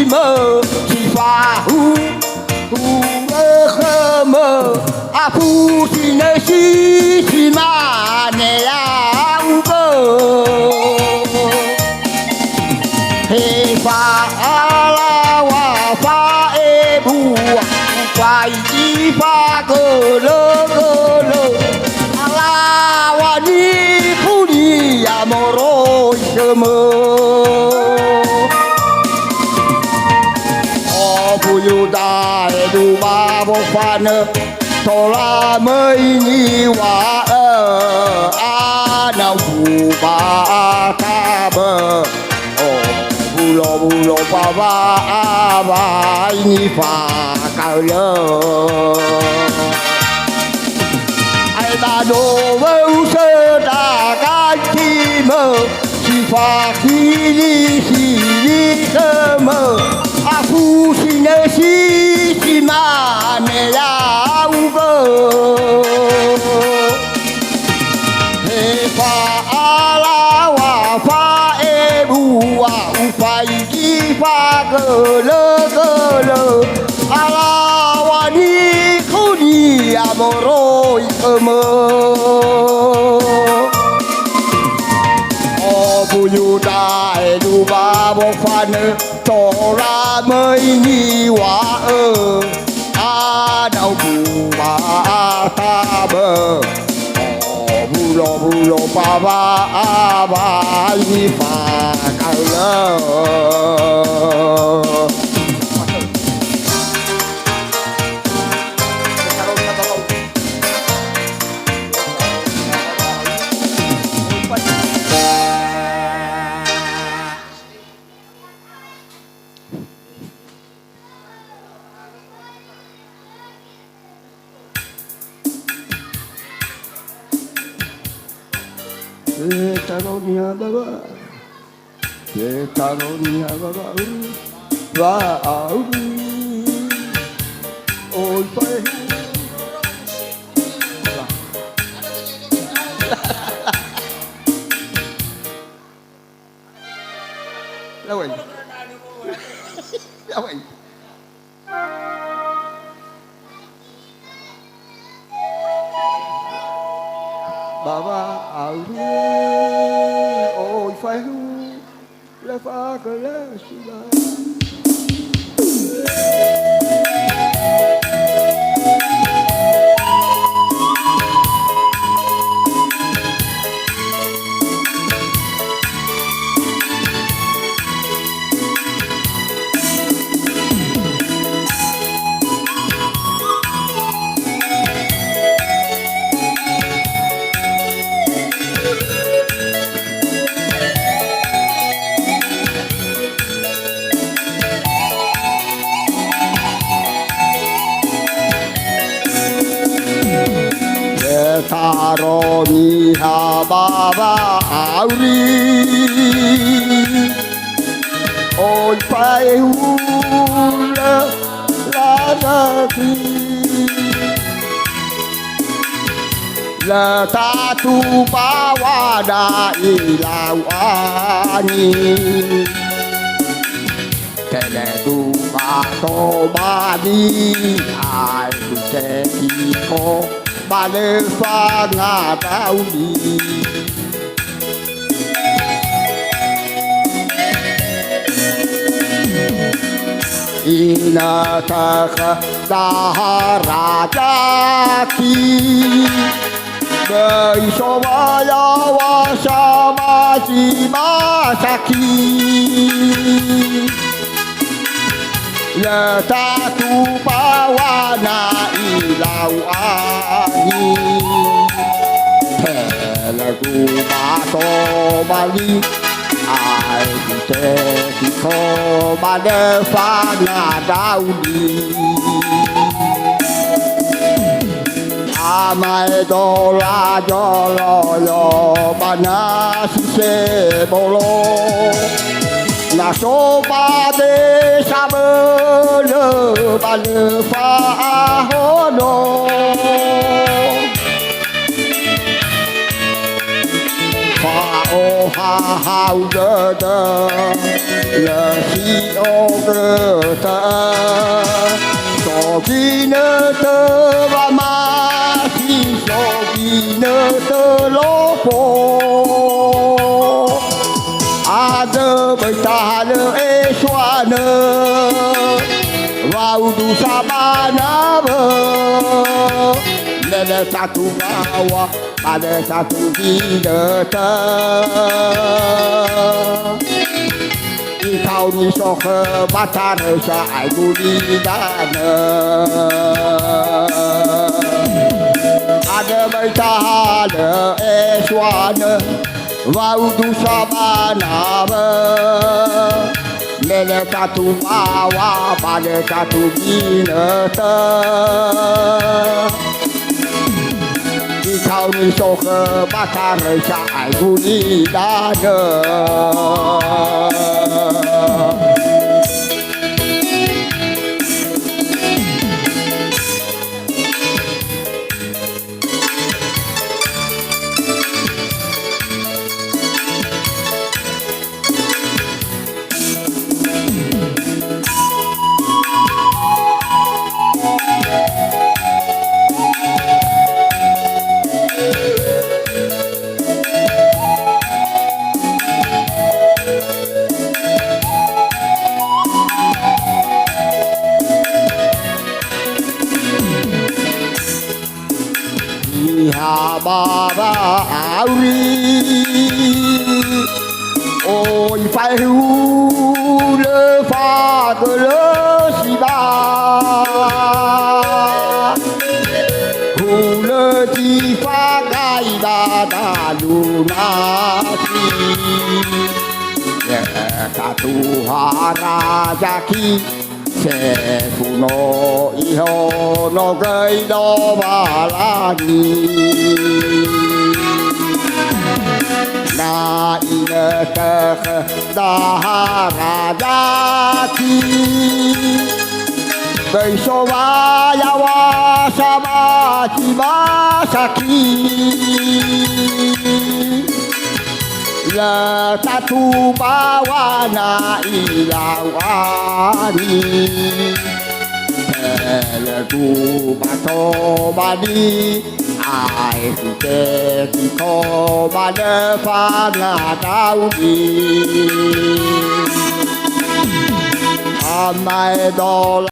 mơ chỉ pha hu hu khơ mơ a phu chỉ nơi chỉ mà nè a u bơ he pha a la wa pha e bu phải chỉ pha cơ lơ a la wa ni phu ni amoro mơ Puyu dai du ba bo fan to la mới ni wa a na pu ba ta bơ bu lo ba ba ni fa ka lơ ai ta do vô sơ ta ka chi mơ chi fa chi ni cơ mơ a phu si ne si ma ne la u bơ he fa a la wa fa e bu wa u fa i fa cơ lơ a la wa ni khu ni amoro i cơ mơ o bu yu dai du ba bo fa ne to ra mới ni wa a đâu bù ba ta bơ bu lo ba ni fa ka lơ Taronia baba, Taronia baba, va ôi phải đâu vậy? Đâu vậy? Baba ôi phải là pha cái lá suy Taroni ha baba auri ôi phải la la thi la ta tu ba wa da i la wa ni ke le tu ba to ba ni ai tu te ki ko ba le fa nga tao đi ina ta kha da ra cha ki đời so ba ya wa sa ba chi ba sa ki là ta tu ba wa na i lao a ni thề là tu ba to ba li ai cũng thế thì khó ba đỡ pha là đau đi mai do la do lo ba na si se bolo la so ba de sa bơ lơ ba lơ pha ho no pha o ha ha đơ đơ lơ si Yogurta Soginata Ramasi Soginata Lopo Ada bertahan eswana Raudu sabana Nada satu bawah pada satu binatang Kau ni soke batar saai gulidana Ada bertahan eswana Raudu sabana Nada satu bawah pada satu binatang Kau ni soke batar saai gulidana Baba Auri Ôi phải hưu lơ pha cơ lơ si ba Hưu lơ chi pha gai ba đà lu na chi Cả tu ha ra ra ki Se tu no iho no gai do ba la ni Na ina ka da ha ra da ki Bai so wa ya wa sa ba chi ba sa ki La tatu bawa na ilawani Telagu bato badi Ai te kiko bade fana daudi Amai dola